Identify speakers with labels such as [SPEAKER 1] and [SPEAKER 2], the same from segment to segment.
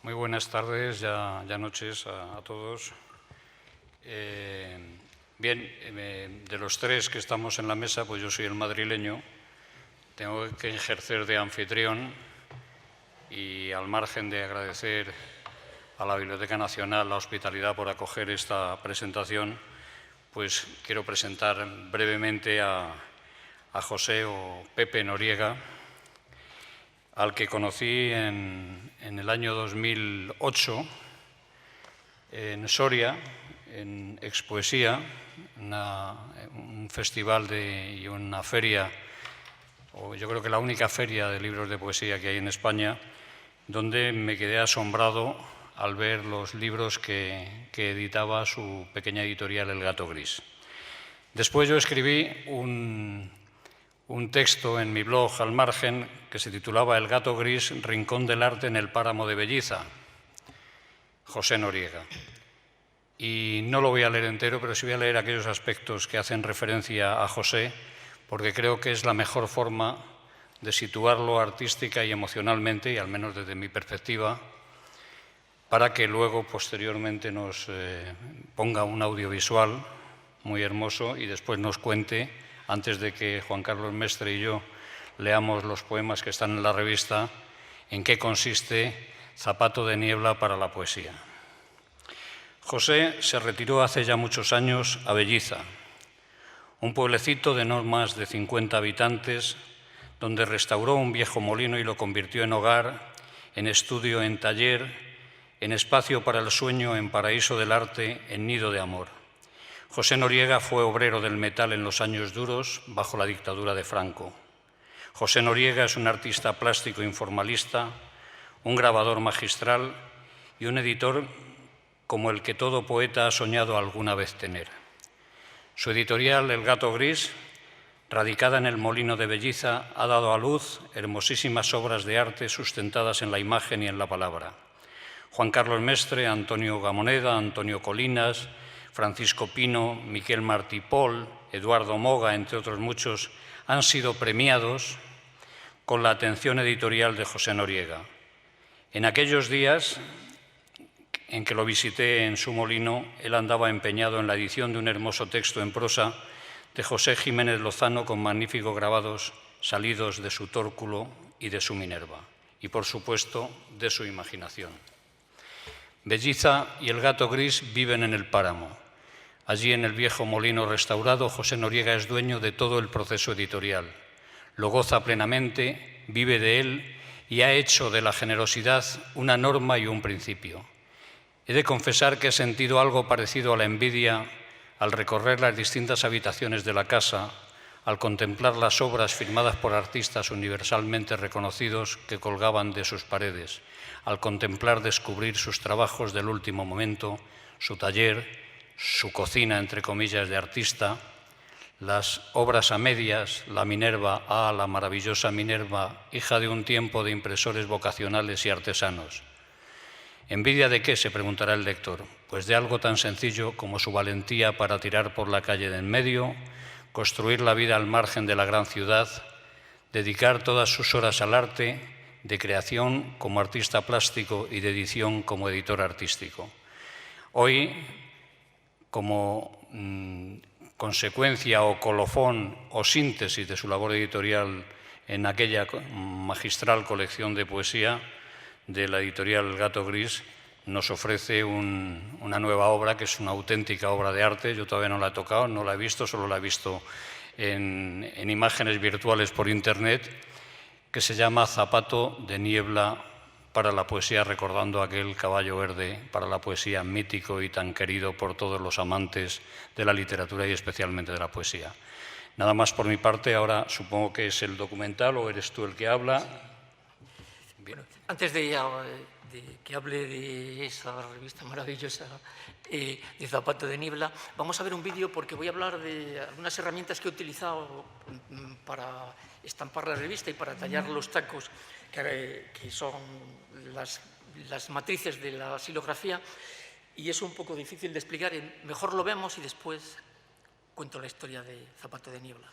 [SPEAKER 1] Muy buenas tardes, ya noches a todos. De los tres que estamos en la mesa, pues yo soy el madrileño. Tengo que ejercer de anfitrión y, al margen de agradecer a la Biblioteca Nacional la hospitalidad por acoger esta presentación, pues quiero presentar brevemente a José o Pepe Noriega, al que conocí en el año 2008 en Soria, en Expoesía, un festival y una feria, o yo creo que la única feria de libros de poesía que hay en España, donde me quedé asombrado al ver los libros que editaba su pequeña editorial El Gato Gris. Después yo escribí un texto en mi blog al margen que se titulaba El Gato Gris, rincón del arte en el páramo de Belliza, José Noriega. Y no lo voy a leer entero, pero sí voy a leer aquellos aspectos que hacen referencia a José, porque creo que es la mejor forma de situarlo artística y emocionalmente, y al menos desde mi perspectiva, para que luego, posteriormente, nos ponga un audiovisual muy hermoso y después nos cuente, antes de que Juan Carlos Mestre y yo leamos los poemas que están en la revista, en qué consiste Zapato de niebla para la poesía. José se retiró hace ya muchos años a Belliza, un pueblecito de no más de 50 habitantes, donde restauró un viejo molino y lo convirtió en hogar, en estudio, en taller, en espacio para el sueño, en paraíso del arte, en nido de amor. José Noriega fue obrero del metal en los años duros, bajo la dictadura de Franco. José Noriega es un artista plástico informalista, un grabador magistral y un editor como el que todo poeta ha soñado alguna vez tener. Su editorial, El Gato Gris, radicada en el Molino de Belliza, ha dado a luz hermosísimas obras de arte sustentadas en la imagen y en la palabra. Juan Carlos Mestre, Antonio Gamoneda, Antonio Colinas, Francisco Pino, Miquel Martí Pol, Eduardo Moga, entre otros muchos, han sido premiados con la atención editorial de José Noriega. En aquellos días en que lo visité en su molino, él andaba empeñado en la edición de un hermoso texto en prosa de José Jiménez Lozano con magníficos grabados salidos de su tórculo y de su Minerva, y por supuesto de su imaginación. Belliza y El Gato Gris viven en el páramo. Allí, en el viejo molino restaurado, José Noriega es dueño de todo el proceso editorial. Lo goza plenamente, vive de él y ha hecho de la generosidad una norma y un principio. He de confesar que he sentido algo parecido a la envidia al recorrer las distintas habitaciones de la casa, al contemplar las obras firmadas por artistas universalmente reconocidos que colgaban de sus paredes, al contemplar descubrir sus trabajos del último momento, su taller, su cocina, entre comillas, de artista, las obras a medias, la Minerva, la maravillosa Minerva, hija de un tiempo de impresores vocacionales y artesanos. ¿Envidia de qué?, se preguntará el lector. Pues de algo tan sencillo como su valentía para tirar por la calle de en medio, construir la vida al margen de la gran ciudad, dedicar todas sus horas al arte, de creación como artista plástico y de edición como editor artístico. Hoy, como consecuencia o colofón o síntesis de su labor editorial en aquella magistral colección de poesía de la editorial El Gato Gris, nos ofrece una nueva obra que es una auténtica obra de arte. Yo todavía no la he tocado, no la he visto, solo la he visto en imágenes virtuales por internet, que se llama Zapato de niebla para la poesía, recordando aquel caballo verde para la poesía mítico y tan querido por todos los amantes de la literatura y especialmente de la poesía. Nada más por mi parte. Ahora supongo que es el documental o eres tú el que habla.
[SPEAKER 2] Bueno, antes de que hable de esa revista maravillosa de Zapato de Niebla, vamos a ver un vídeo porque voy a hablar de algunas herramientas que he utilizado para estampar la revista y para tallar los tacos, que son las matrices de la silografía, y es un poco difícil de explicar. Mejor lo vemos y después cuento la historia de Zapato de Niebla.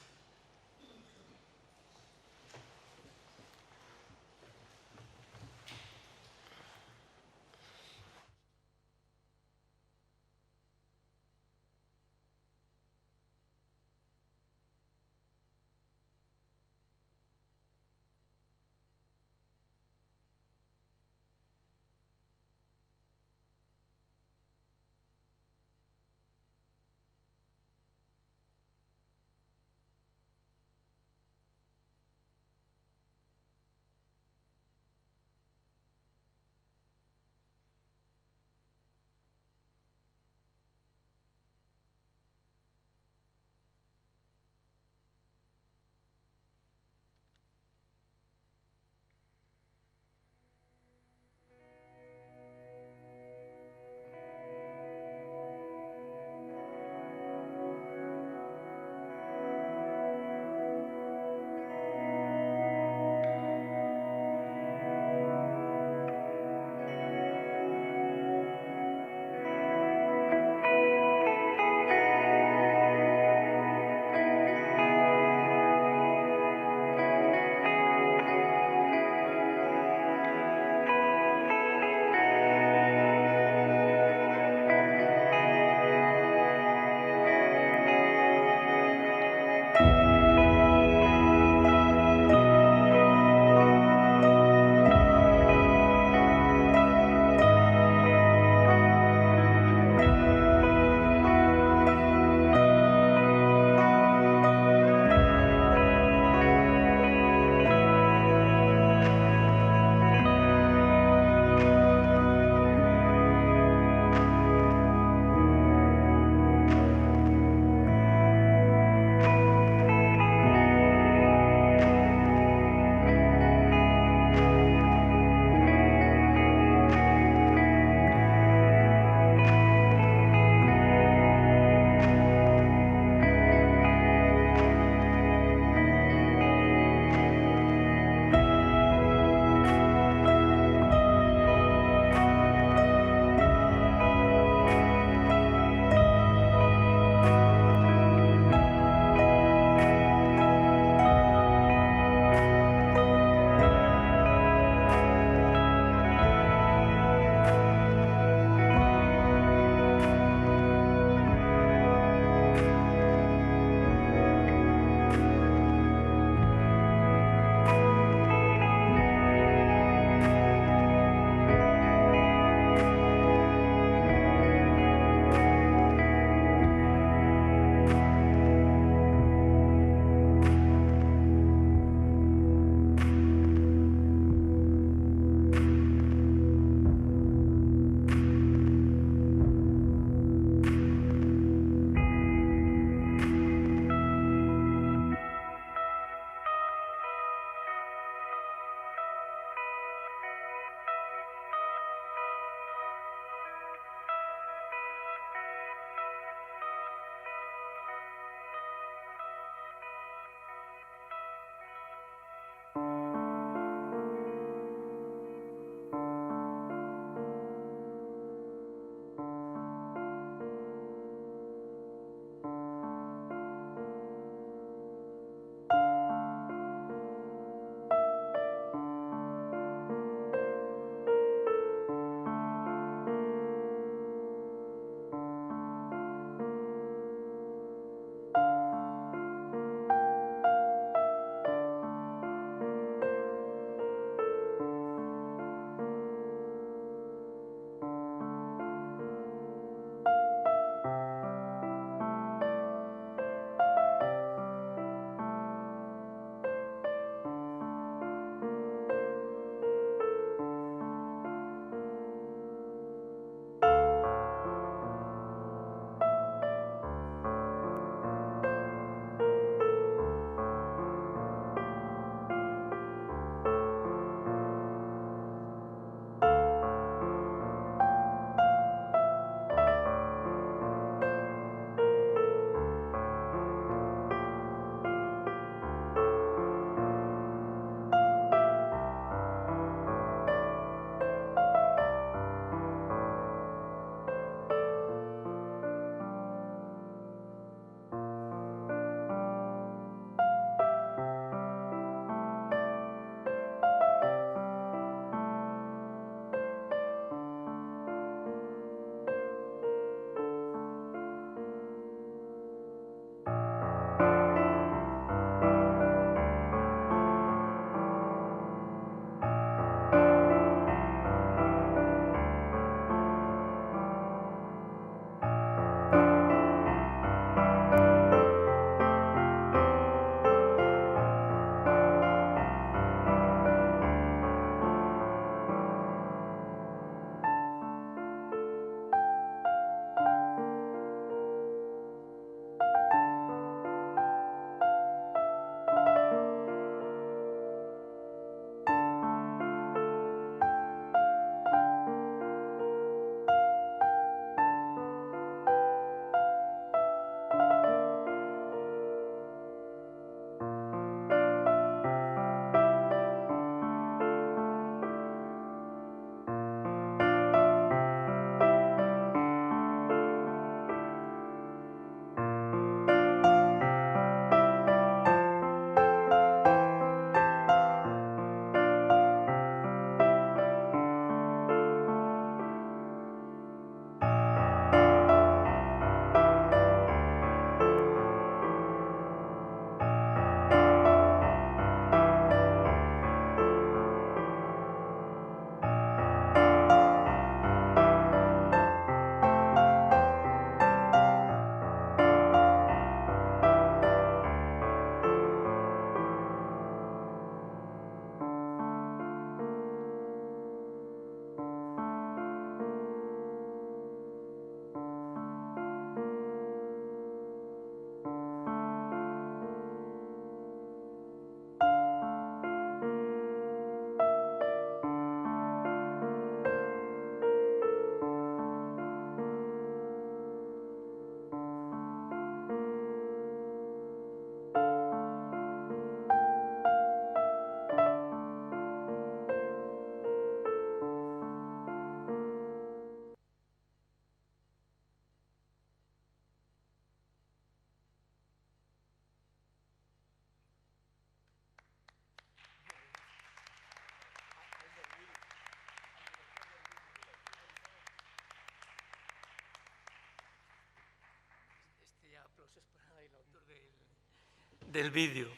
[SPEAKER 2] del vídeo.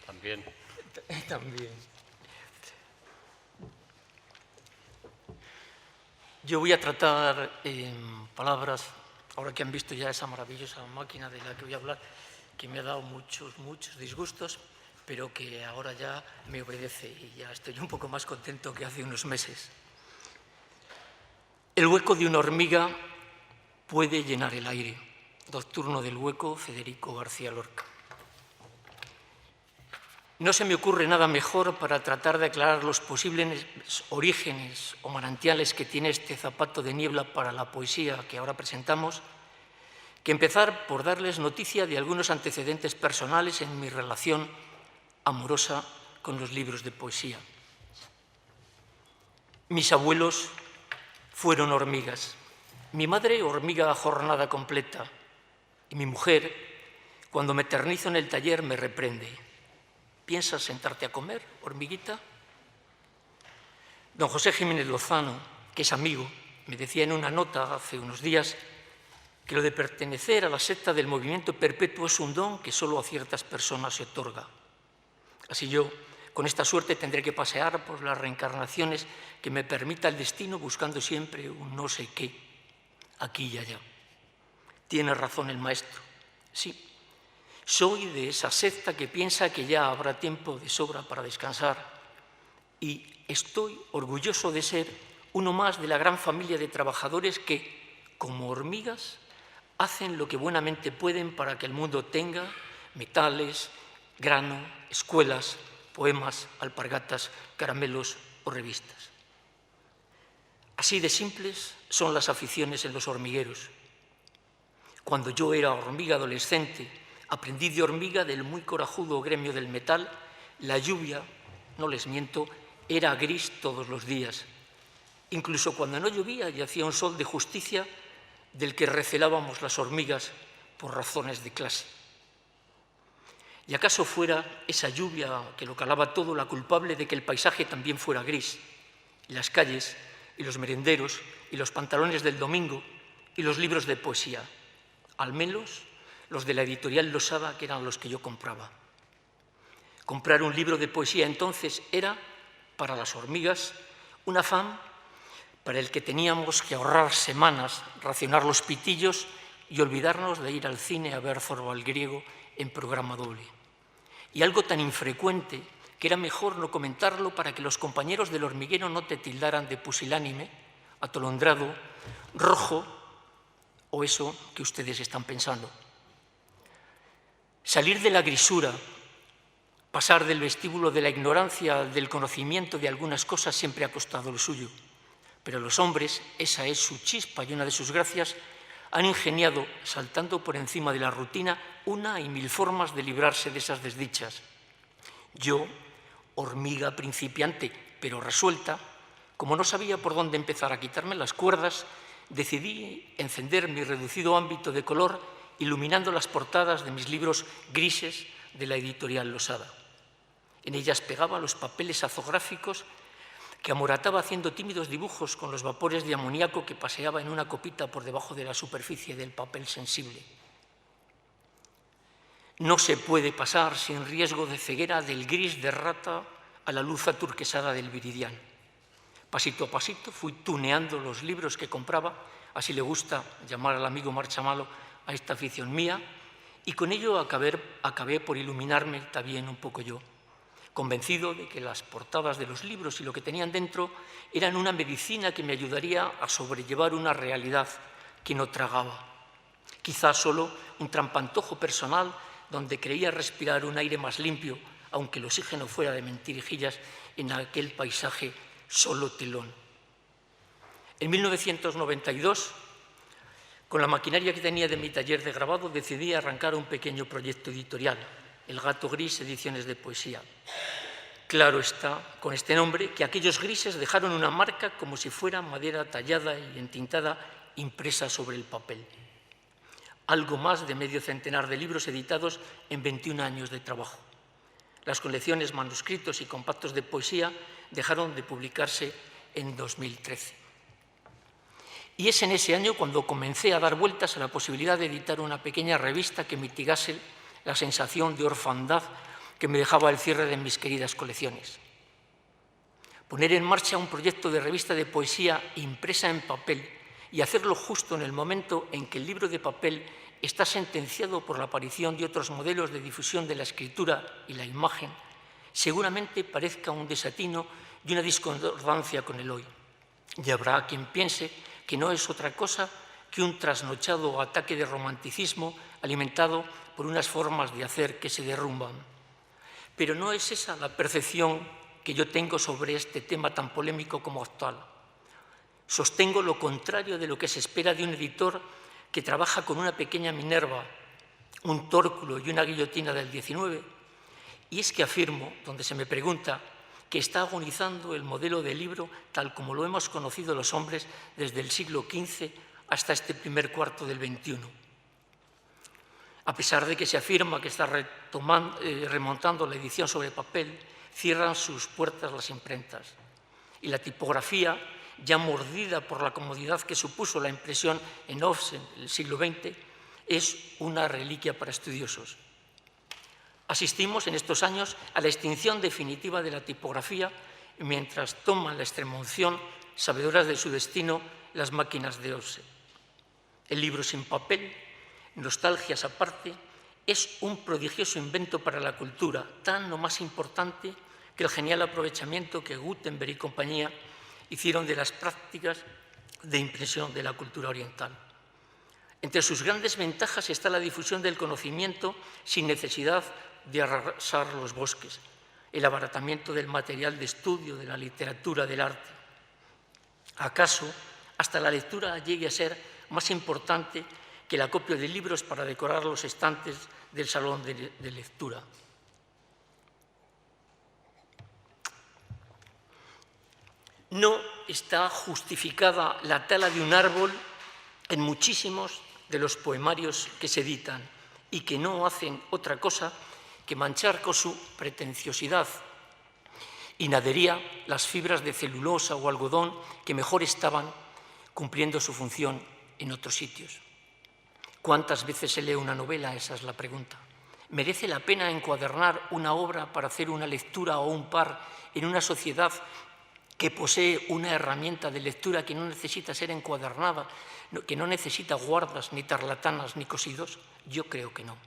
[SPEAKER 1] También.
[SPEAKER 2] También. Yo voy a tratar en palabras, ahora que han visto ya esa maravillosa máquina de la que voy a hablar, que me ha dado muchos disgustos, pero que ahora ya me obedece y ya estoy un poco más contento que hace unos meses. El hueco de una hormiga puede llenar el aire. Nocturno del hueco, Federico García Lorca. No se me ocurre nada mejor para tratar de aclarar los posibles orígenes o manantiales que tiene este zapato de niebla para la poesía que ahora presentamos, que empezar por darles noticia de algunos antecedentes personales en mi relación amorosa con los libros de poesía. Mis abuelos fueron hormigas. Mi madre, hormiga a jornada completa. Y mi mujer, cuando me eternizo en el taller, me reprende. ¿Piensas sentarte a comer, hormiguita? Don José Jiménez Lozano, que es amigo, me decía en una nota hace unos días que lo de pertenecer a la secta del movimiento perpetuo es un don que solo a ciertas personas se otorga. Así yo, con esta suerte, tendré que pasear por las reencarnaciones que me permita el destino buscando siempre un no sé qué, aquí y allá. Tiene razón el maestro. Sí, soy de esa secta que piensa que ya habrá tiempo de sobra para descansar y estoy orgulloso de ser uno más de la gran familia de trabajadores que, como hormigas, hacen lo que buenamente pueden para que el mundo tenga metales, grano, escuelas, poemas, alpargatas, caramelos o revistas. Así de simples son las aficiones en los hormigueros. Cuando yo era hormiga adolescente, aprendí de hormiga del muy corajudo gremio del metal, la lluvia, no les miento, era gris todos los días. Incluso cuando no llovía y hacía un sol de justicia del que recelábamos las hormigas por razones de clase. ¿Y acaso fuera esa lluvia que lo calaba todo la culpable de que el paisaje también fuera gris? Y las calles, y los merenderos, y los pantalones del domingo, y los libros de poesía, al menos los de la editorial Losada, que eran los que yo compraba. Comprar un libro de poesía entonces era, para las hormigas, un afán para el que teníamos que ahorrar semanas, racionar los pitillos y olvidarnos de ir al cine a ver Zorba el griego en programa doble. Y algo tan infrecuente que era mejor no comentarlo para que los compañeros del hormiguero no te tildaran de pusilánime, atolondrado, rojo o eso que ustedes están pensando. Salir de la grisura, pasar del vestíbulo de la ignorancia al del conocimiento de algunas cosas siempre ha costado lo suyo. Pero los hombres, esa es su chispa y una de sus gracias, han ingeniado, saltando por encima de la rutina, una y mil formas de librarse de esas desdichas. Yo, hormiga principiante, pero resuelta, como no sabía por dónde empezar a quitarme las cuerdas, decidí encender mi reducido ámbito de color iluminando las portadas de mis libros grises de la editorial Losada. En ellas pegaba los papeles azográficos que amorataba haciendo tímidos dibujos con los vapores de amoníaco que paseaba en una copita por debajo de la superficie del papel sensible. No se puede pasar sin riesgo de ceguera del gris de rata a la luz aturquesada del viridiano. Pasito a pasito fui tuneando los libros que compraba, así le gusta llamar al amigo Marchamalo a esta afición mía, y con ello acabé por iluminarme también un poco yo, convencido de que las portadas de los libros y lo que tenían dentro eran una medicina que me ayudaría a sobrellevar una realidad que no tragaba. Quizás solo un trampantojo personal donde creía respirar un aire más limpio, aunque el oxígeno fuera de mentirijillas en aquel paisaje solo telón. En 1992, con la maquinaria que tenía de mi taller de grabado, decidí arrancar un pequeño proyecto editorial, El Gato Gris, ediciones de poesía. Claro está, con este nombre, que aquellos grises dejaron una marca como si fuera madera tallada y entintada impresa sobre el papel. Algo más de medio centenar de libros editados en 21 años de trabajo. Las colecciones, manuscritos y compactos de poesía dejaron de publicarse en 2013. Y es en ese año cuando comencé a dar vueltas a la posibilidad de editar una pequeña revista que mitigase la sensación de orfandad que me dejaba el cierre de mis queridas colecciones. Poner en marcha un proyecto de revista de poesía impresa en papel y hacerlo justo en el momento en que el libro de papel está sentenciado por la aparición de otros modelos de difusión de la escritura y la imagen, seguramente parezca un desatino y una discordancia con el hoy. Y habrá quien piense que no es otra cosa que un trasnochado ataque de romanticismo alimentado por unas formas de hacer que se derrumban. Pero no es esa la percepción que yo tengo sobre este tema tan polémico como actual. Sostengo lo contrario de lo que se espera de un editor que trabaja con una pequeña Minerva, un tórculo y una guillotina del XIX, y es que afirmo, donde se me pregunta, que está agonizando el modelo de libro tal como lo hemos conocido los hombres desde el siglo XV hasta este primer cuarto del XXI. A pesar de que se afirma que está remontando la edición sobre papel, cierran sus puertas las imprentas. Y la tipografía, ya mordida por la comodidad que supuso la impresión en offset en el siglo XX, es una reliquia para estudiosos. Asistimos en estos años a la extinción definitiva de la tipografía mientras toman la extremunción, sabedoras de su destino, las máquinas de offset. El libro sin papel, nostalgias aparte, es un prodigioso invento para la cultura, tan o más importante que el genial aprovechamiento que Gutenberg y compañía hicieron de las prácticas de impresión de la cultura oriental. Entre sus grandes ventajas está la difusión del conocimiento sin necesidad de arrasar los bosques, el abaratamiento del material de estudio, de la literatura, del arte. ¿Acaso hasta la lectura llegue a ser más importante que el acopio de libros para decorar los estantes del salón de lectura? No está justificada la tala de un árbol en muchísimos de los poemarios que se editan y que no hacen otra cosa que manchar con su pretenciosidad y nadería las fibras de celulosa o algodón que mejor estaban cumpliendo su función en otros sitios. ¿Cuántas veces se lee una novela? Esa es la pregunta. ¿Merece la pena encuadernar una obra para hacer una lectura o un par en una sociedad que posee una herramienta de lectura que no necesita ser encuadernada, que no necesita guardas, ni tarlatanas, ni cosidos? Yo creo que no.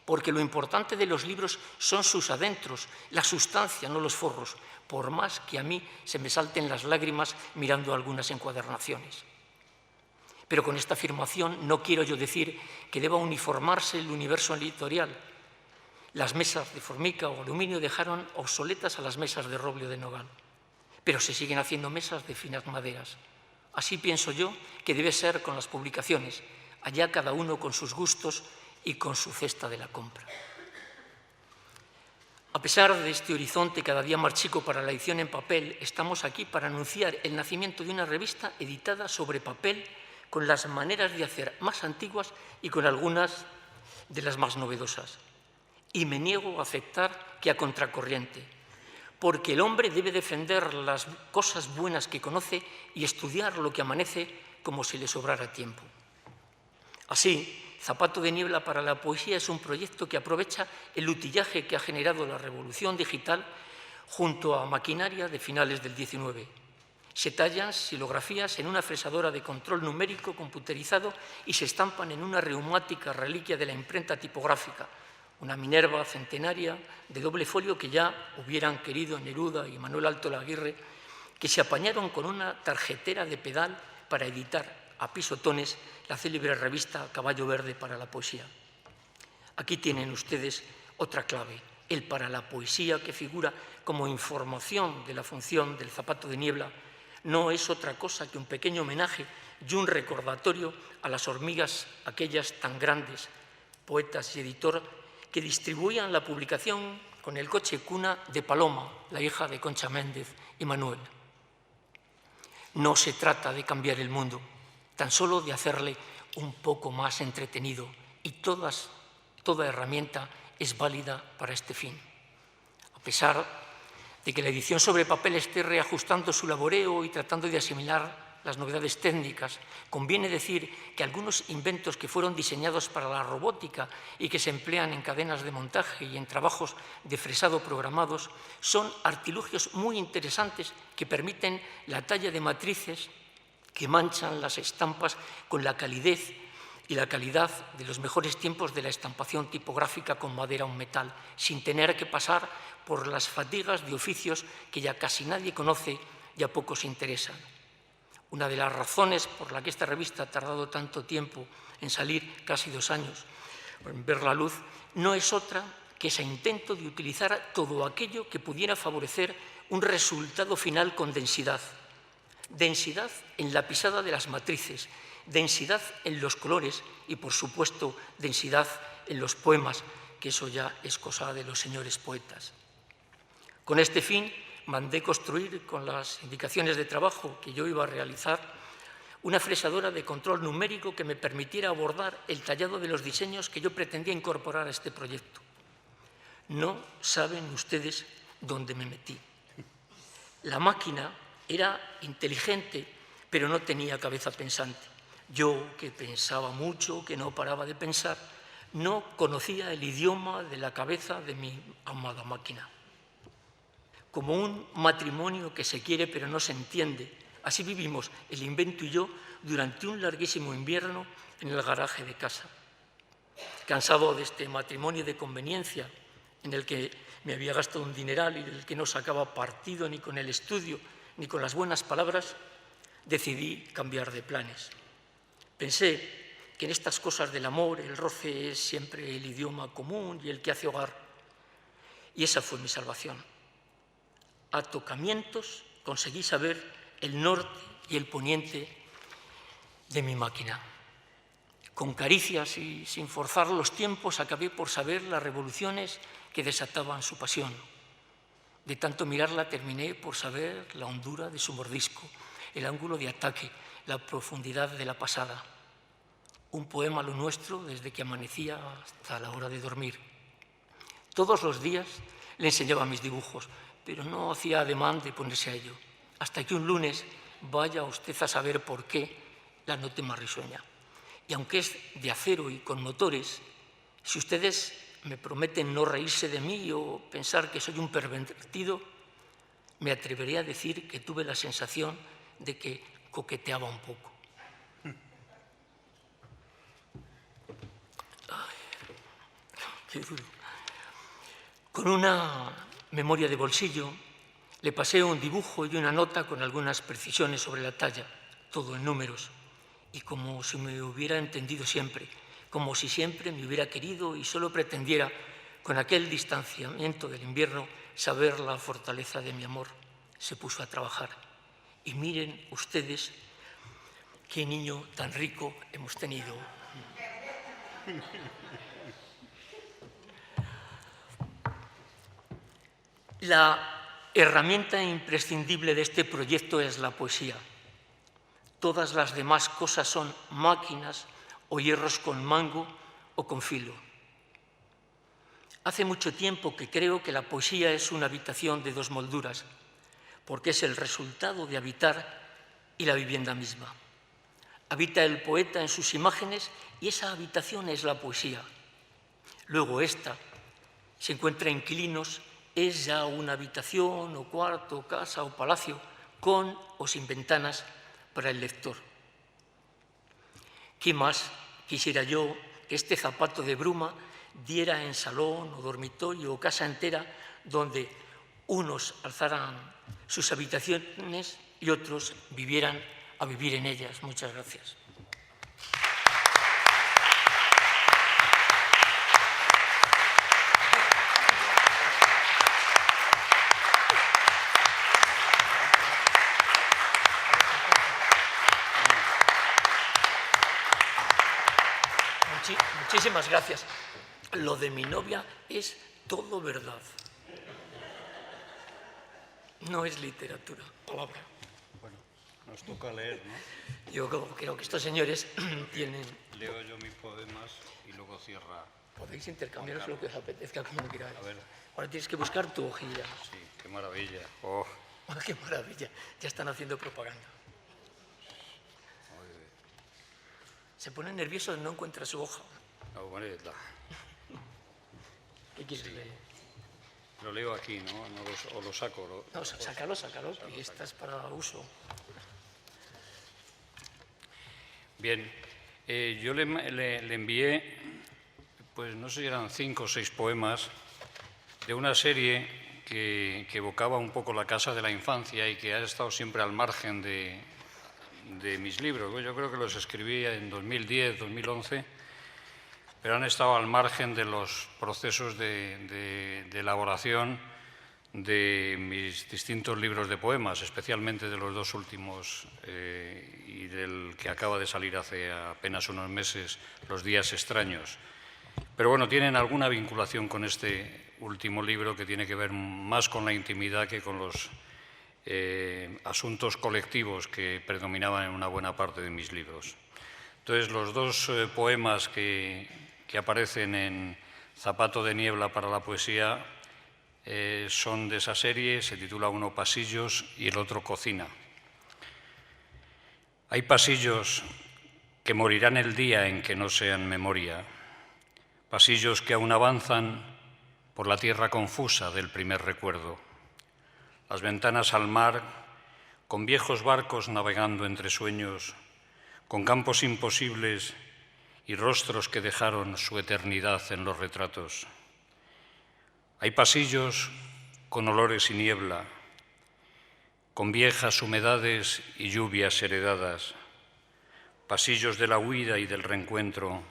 [SPEAKER 2] Porque lo importante de los libros son sus adentros, la sustancia, no los forros, por más que a mí se me salten las lágrimas mirando algunas encuadernaciones. Pero con esta afirmación no quiero yo decir que deba uniformarse el universo editorial. Las mesas de formica o aluminio dejaron obsoletas a las mesas de roble o de nogal, pero se siguen haciendo mesas de finas maderas. Así pienso yo que debe ser con las publicaciones, allá cada uno con sus gustos y con su cesta de la compra. A pesar de este horizonte cada día más chico para la edición en papel, estamos aquí para anunciar el nacimiento de una revista editada sobre papel con las maneras de hacer más antiguas y con algunas de las más novedosas. Y me niego a aceptar que a contracorriente, porque el hombre debe defender las cosas buenas que conoce y estudiar lo que amanece como si le sobrara tiempo. Así, Zapato de Niebla para la poesía es un proyecto que aprovecha el utillaje que ha generado la revolución digital junto a maquinaria de finales del XIX. Se tallan silografías en una fresadora de control numérico computerizado y se estampan en una reumática reliquia de la imprenta tipográfica, una Minerva centenaria de doble folio que ya hubieran querido Neruda y Manuel Alto Laguirre, que se apañaron con una tarjetera de pedal para editar a pisotones la célebre revista Caballo Verde para la poesía. Aquí tienen ustedes otra clave, el para la poesía, que figura como información de la función del Zapato de Niebla, no es otra cosa que un pequeño homenaje y un recordatorio a las hormigas, aquellas tan grandes, poetas y editor, que distribuían la publicación con el coche cuna de Paloma, la hija de Concha Méndez y Manuel. No se trata de cambiar el mundo, tan solo de hacerle un poco más entretenido, y toda herramienta es válida para este fin. A pesar de que la edición sobre papel esté reajustando su laboreo y tratando de asimilar las novedades técnicas, conviene decir que algunos inventos que fueron diseñados para la robótica y que se emplean en cadenas de montaje y en trabajos de fresado programados son artilugios muy interesantes que permiten la talla de matrices que manchan las estampas con la calidez y la calidad de los mejores tiempos de la estampación tipográfica con madera o metal, sin tener que pasar por las fatigas de oficios que ya casi nadie conoce y a pocos interesan. Una de las razones por la que esta revista ha tardado tanto tiempo en salir, casi 2 años, en ver la luz, no es otra que ese intento de utilizar todo aquello que pudiera favorecer un resultado final con densidad. Densidad en la pisada de las matrices, densidad en los colores y, por supuesto, densidad en los poemas, que eso ya es cosa de los señores poetas. Con este fin, mandé construir, con las indicaciones de trabajo que yo iba a realizar, una fresadora de control numérico que me permitiera abordar el tallado de los diseños que yo pretendía incorporar a este proyecto. No saben ustedes dónde me metí. La máquina era inteligente, pero no tenía cabeza pensante. Yo, que pensaba mucho, que no paraba de pensar, no conocía el idioma de la cabeza de mi amada máquina. Como un matrimonio que se quiere pero no se entiende, así vivimos el invento y yo durante un larguísimo invierno en el garaje de casa. Cansado de este matrimonio de conveniencia en el que me había gastado un dineral y del que no sacaba partido ni con el estudio ni con las buenas palabras, decidí cambiar de planes. Pensé que en estas cosas del amor el roce es siempre el idioma común y el que hace hogar. Y esa fue mi salvación. A tocamientos conseguí saber el norte y el poniente de mi máquina. Con caricias y sin forzar los tiempos acabé por saber las revoluciones que desataban su pasión. De tanto mirarla terminé por saber la hondura de su mordisco, el ángulo de ataque, la profundidad de la pasada. Un poema lo nuestro desde que amanecía hasta la hora de dormir. Todos los días le enseñaba mis dibujos, pero no hacía ademán de ponerse a ello, hasta que un lunes, vaya usted a saber por qué, la noté más risueña. Y aunque es de acero y con motores, si ustedes me prometen no reírse de mí o pensar que soy un pervertido, me atreveré a decir que tuve la sensación de que coqueteaba un poco. Ay, qué duro. Con una memoria de bolsillo le pasé un dibujo y una nota con algunas precisiones sobre la talla, todo en números, y como si me hubiera entendido siempre, como si siempre me hubiera querido y solo pretendiera, con aquel distanciamiento del invierno, saber la fortaleza de mi amor. Se puso a trabajar. Y miren ustedes qué niño tan rico hemos tenido. La herramienta imprescindible de este proyecto es la poesía. Todas las demás cosas son máquinas o hierros con mango o con filo. Hace mucho tiempo que creo que la poesía es una habitación de 2 molduras, porque es el resultado de habitar y la vivienda misma. Habita el poeta en sus imágenes y esa habitación es la poesía. Luego esta se encuentra inquilinos, es ya una habitación o cuarto, casa o palacio, con o sin ventanas para el lector. ¿Qué más quisiera yo que este zapato de bruma diera en salón o dormitorio o casa entera donde unos alzaran sus habitaciones y otros vivieran a vivir en ellas? Muchas gracias. Muchísimas gracias. Lo de mi novia es todo verdad. No es literatura, palabra.
[SPEAKER 1] Bueno, nos toca leer, ¿no?
[SPEAKER 2] Yo creo que estos señores tienen...
[SPEAKER 1] Leo yo mis poemas y luego cierra.
[SPEAKER 2] Podéis intercambiaros lo que os apetezca, como queráis.
[SPEAKER 1] A ver.
[SPEAKER 2] Ahora tienes que buscar tu hojilla.
[SPEAKER 1] Sí, qué maravilla. Oh.
[SPEAKER 2] ¡Qué maravilla! Ya están haciendo propaganda. Se pone nervioso, no encuentra su hoja.
[SPEAKER 1] No, bueno,
[SPEAKER 2] ¿Qué quieres leer?
[SPEAKER 1] lo leo aquí, ¿no? O lo saco.
[SPEAKER 2] No, sácalo, que esta es para uso.
[SPEAKER 1] Bien, yo le envié, pues no sé si eran 5 o 6 poemas de una serie que evocaba un poco la casa de la infancia y que ha estado siempre al margen de mis libros. Yo creo que los escribí en 2010, 2011, pero han estado al margen de los procesos de elaboración de mis distintos libros de poemas, especialmente de los 2 últimos y del que acaba de salir hace apenas unos meses, Los días extraños. Pero bueno, tienen alguna vinculación con este último libro que tiene que ver más con la intimidad que con los asuntos colectivos que predominaban en una buena parte de mis libros. Entonces, los 2 poemas que aparecen en Zapato de niebla para la poesía son de esa serie, se titula uno Pasillos y el otro Cocina. Hay pasillos que morirán el día en que no sean memoria, pasillos que aún avanzan por la tierra confusa del primer recuerdo, las ventanas al mar, con viejos barcos navegando entre sueños, con campos imposibles y rostros que dejaron su eternidad en los retratos. Hay pasillos con olores y niebla, con viejas humedades y lluvias heredadas, pasillos de la huida y del reencuentro,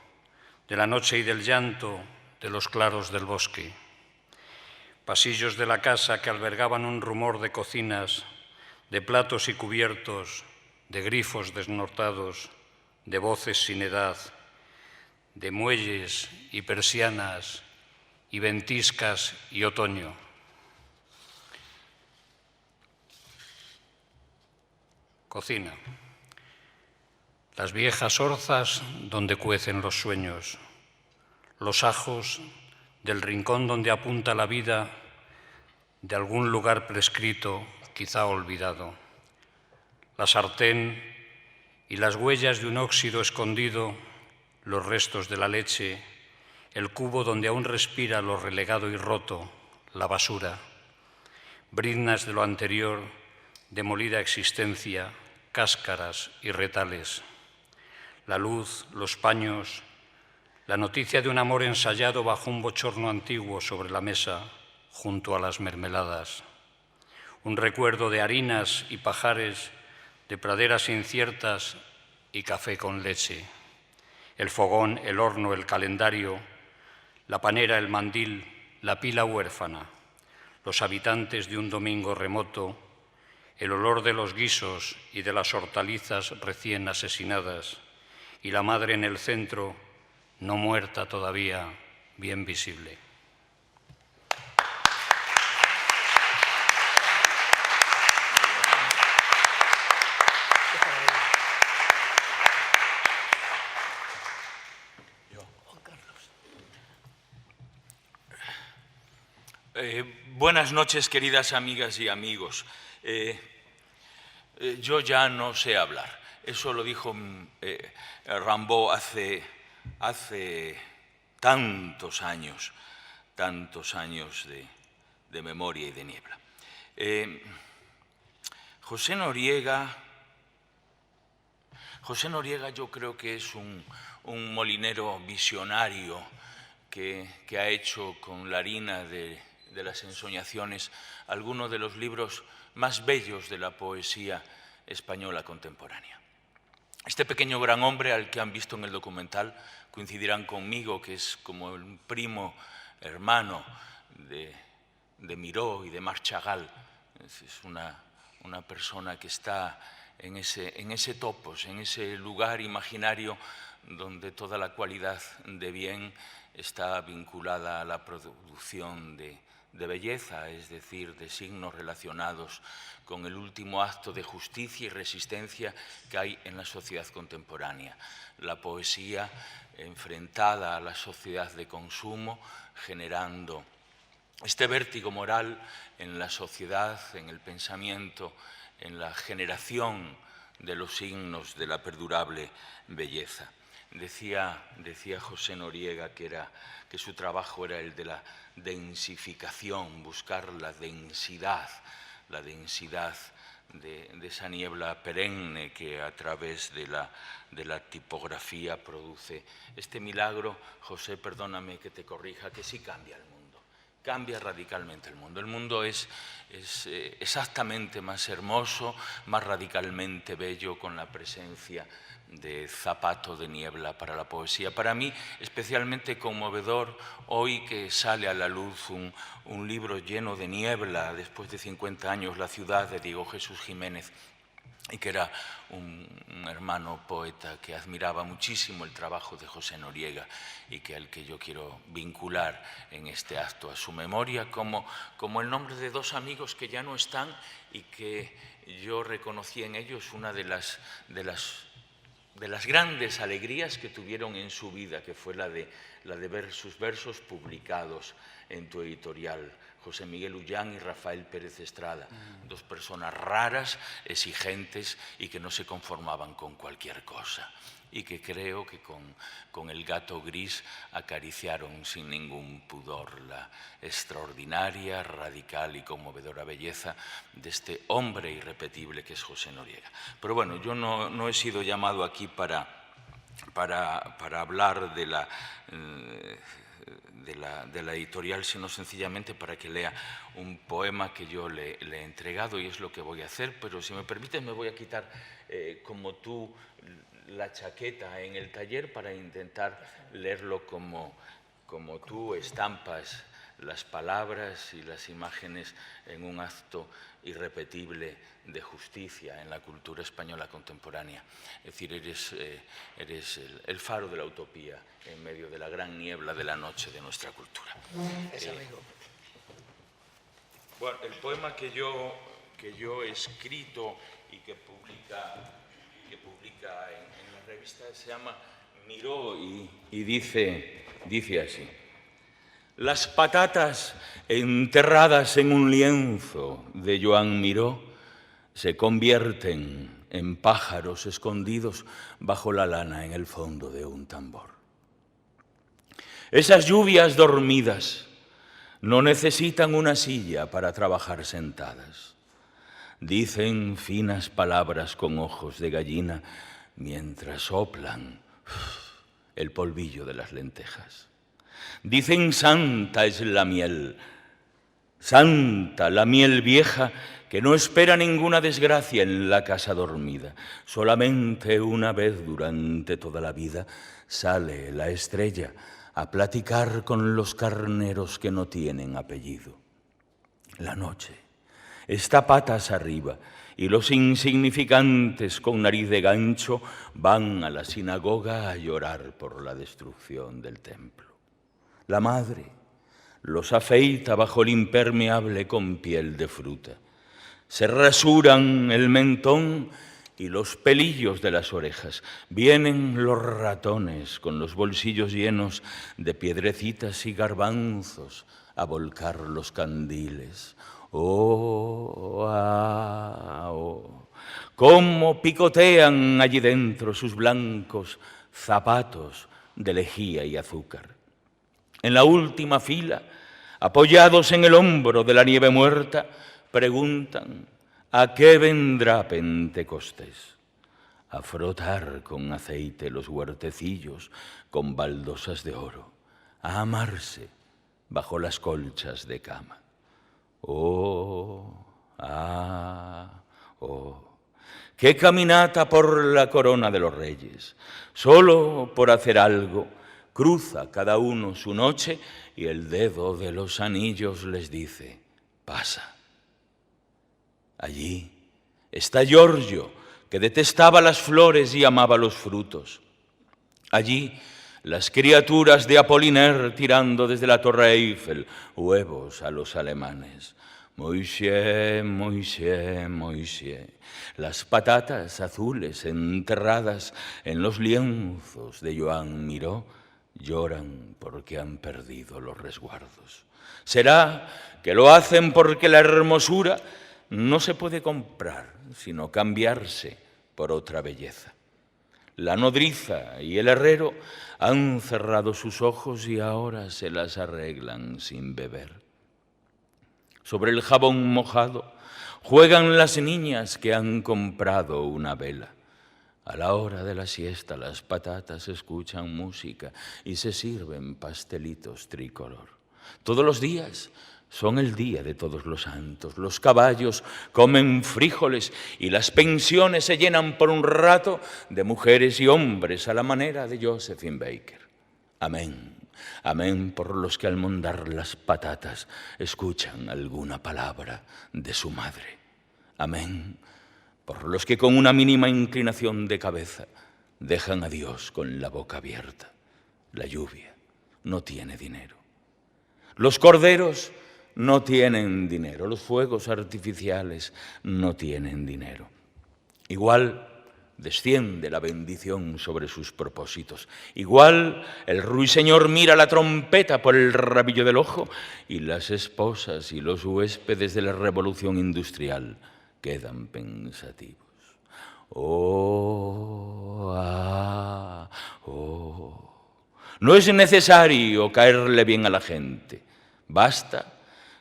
[SPEAKER 1] de la noche y del llanto, de los claros del bosque, pasillos de la casa que albergaban un rumor de cocinas, de platos y cubiertos, de grifos desnortados, de voces sin edad, de muelles y persianas y ventiscas y otoño. Cocina. Las viejas orzas donde cuecen los sueños, los ajos del rincón donde apunta la vida de algún lugar prescrito, quizá olvidado, la sartén y las huellas de un óxido escondido, los restos de la leche, el cubo donde aún respira lo relegado y roto, la basura, briznas de lo anterior, demolida existencia, cáscaras y retales, la luz, los paños, la noticia de un amor ensayado bajo un bochorno antiguo sobre la mesa, junto a las mermeladas, un recuerdo de harinas y pajares, de praderas inciertas y café con leche, el fogón, el horno, el calendario, la panera, el mandil, la pila huérfana, los habitantes de un domingo remoto, el olor de los guisos y de las hortalizas recién asesinadas, y la madre en el centro, no muerta todavía, bien visible.
[SPEAKER 3] Buenas noches, queridas amigas y amigos. Yo ya no sé hablar. Eso lo dijo Rimbaud hace tantos años de memoria y de niebla. José Noriega yo creo que es un molinero visionario que ha hecho con la harina de las ensoñaciones algunos de los libros más bellos de la poesía española contemporánea. Este pequeño gran hombre al que han visto en el documental coincidirán conmigo, que es como un primo hermano de Miró y de Marc Chagall. Es una persona que está en ese topos, en ese lugar imaginario donde toda la cualidad de bien está vinculada a la producción de belleza, es decir, de signos relacionados con el último acto de justicia y resistencia que hay en la sociedad contemporánea. La poesía enfrentada a la sociedad de consumo, generando este vértigo moral en la sociedad, en el pensamiento, en la generación de los signos de la perdurable belleza. Decía José Noriega que su trabajo era el de la densificación, buscar la densidad de esa niebla perenne que a través de la tipografía produce este milagro. José, perdóname que te corrija, que sí cambia el mundo, cambia radicalmente el mundo. El mundo es exactamente más hermoso, más radicalmente bello con la presencia de Zapato de Niebla para la poesía. Para mí, especialmente conmovedor, hoy que sale a la luz un libro lleno de niebla, después de 50 años, La ciudad, de Diego Jesús Jiménez, y que era un hermano poeta que admiraba muchísimo el trabajo de José Noriega y al que yo quiero vincular en este acto a su memoria como el nombre de dos amigos que ya no están y que yo reconocí en ellos una de las grandes alegrías que tuvieron en su vida, que fue la de ver sus versos publicados en tu editorial, José Miguel Ullán y Rafael Pérez Estrada, dos personas raras, exigentes y que no se conformaban con cualquier cosa, y que creo que con El gato gris acariciaron sin ningún pudor la extraordinaria, radical y conmovedora belleza de este hombre irrepetible que es José Noriega. Pero bueno, yo no he sido llamado aquí para hablar de la editorial, sino sencillamente para que lea un poema que yo le he entregado, y es lo que voy a hacer. Pero si me permites, me voy a quitar, como tú, la chaqueta en el taller para intentar leerlo como tú estampas las palabras y las imágenes en un acto irrepetible de justicia en la cultura española contemporánea. Es decir, eres el faro de la utopía en medio de la gran niebla de la noche de nuestra cultura. Bueno, el poema que yo he escrito y que publica en la revista se llama Miró y dice así: las patatas enterradas en un lienzo de Joan Miró se convierten en pájaros escondidos bajo la lana en el fondo de un tambor. Esas lluvias dormidas no necesitan una silla para trabajar sentadas. Dicen finas palabras con ojos de gallina mientras soplan el polvillo de las lentejas. Dicen santa es la miel, santa la miel vieja que no espera ninguna desgracia en la casa dormida. Solamente una vez durante toda la vida sale la estrella a platicar con los carneros que no tienen apellido. La noche está patas arriba y los insignificantes con nariz de gancho van a la sinagoga a llorar por la destrucción del templo. La madre los afeita bajo el impermeable con piel de fruta. Se rasuran el mentón y los pelillos de las orejas. Vienen los ratones con los bolsillos llenos de piedrecitas y garbanzos a volcar los candiles. Oh, ah, oh. Cómo picotean allí dentro sus blancos zapatos de lejía y azúcar. En la última fila, apoyados en el hombro de la nieve muerta, preguntan: ¿a qué vendrá Pentecostés? A frotar con aceite los huertecillos con baldosas de oro, a amarse bajo las colchas de cama. Oh, ah, oh. Qué caminata por la corona de los reyes. Solo por hacer algo cruza cada uno su noche y el dedo de los anillos les dice: pasa. Allí está Giorgio, que detestaba las flores y amaba los frutos. Allí las criaturas de Apollinaire tirando desde la Torre Eiffel huevos a los alemanes. Moisés, Moisés, Moisés. Las patatas azules enterradas en los lienzos de Joan Miró lloran porque han perdido los resguardos. ¿Será que lo hacen porque la hermosura no se puede comprar, sino cambiarse por otra belleza? La nodriza y el herrero han cerrado sus ojos y ahora se las arreglan sin beber. Sobre el jabón mojado juegan las niñas que han comprado una vela. A la hora de la siesta las patatas escuchan música y se sirven pastelitos tricolor. Todos los días son el día de todos los santos. Los caballos comen frijoles y las pensiones se llenan por un rato de mujeres y hombres a la manera de Josephine Baker. Amén. Amén por los que al mondar las patatas escuchan alguna palabra de su madre. Amén por los que con una mínima inclinación de cabeza dejan a Dios con la boca abierta. La lluvia no tiene dinero. Los corderos no tienen dinero. Los fuegos artificiales no tienen dinero. Igual desciende la bendición sobre sus propósitos. Igual el ruiseñor mira la trompeta por el rabillo del ojo y las esposas y los huéspedes de la revolución industrial quedan pensativos. Oh, ah, oh. No es necesario caerle bien a la gente. Basta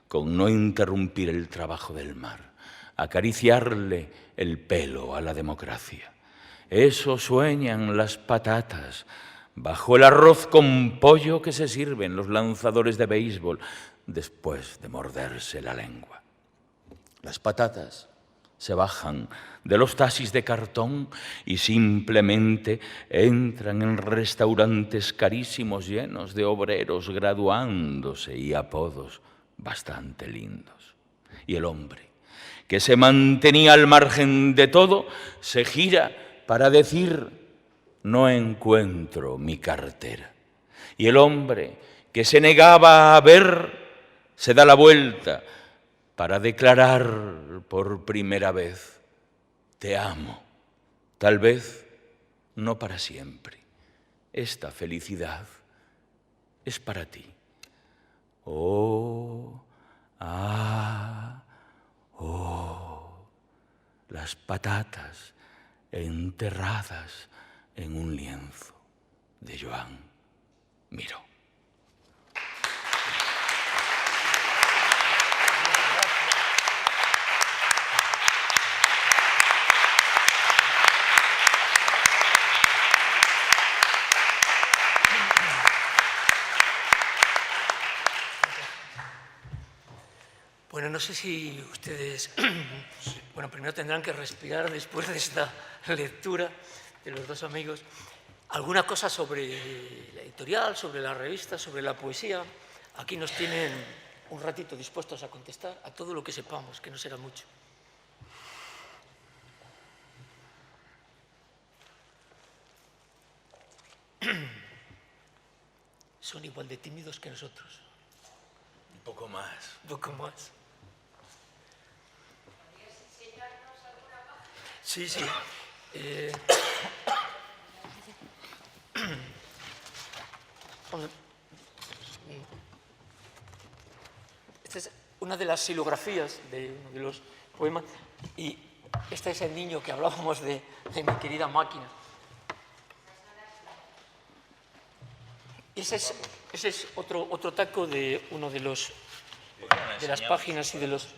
[SPEAKER 3] con no interrumpir el trabajo del mar, acariciarle el pelo a la democracia. Eso sueñan las patatas bajo el arroz con pollo que se sirven los lanzadores de béisbol después de morderse la lengua. Las patatas se bajan de los taxis de cartón y simplemente entran en restaurantes carísimos llenos de obreros graduándose y apodos bastante lindos. Y el hombre, que se mantenía al margen de todo, se gira para decir: no encuentro mi cartera. Y el hombre, que se negaba a ver, se da la vuelta para declarar por primera vez: te amo, tal vez no para siempre. Esta felicidad es para ti. Oh, ah, oh, las patatas enterradas en un lienzo de Joan Miró.
[SPEAKER 2] Bueno, no sé si ustedes, bueno, primero tendrán que respirar después de esta lectura de los dos amigos. Alguna cosa sobre la editorial, sobre la revista, sobre la poesía. Aquí nos tienen un ratito dispuestos a contestar a todo lo que sepamos, que no será mucho. Son igual de tímidos que nosotros.
[SPEAKER 3] Un poco más.
[SPEAKER 2] Un poco más. Sí, sí. Esta es una de las silografías de uno de los poemas y este es el niño que hablábamos de mi querida máquina. Ese es otro taco de uno de las páginas y de los...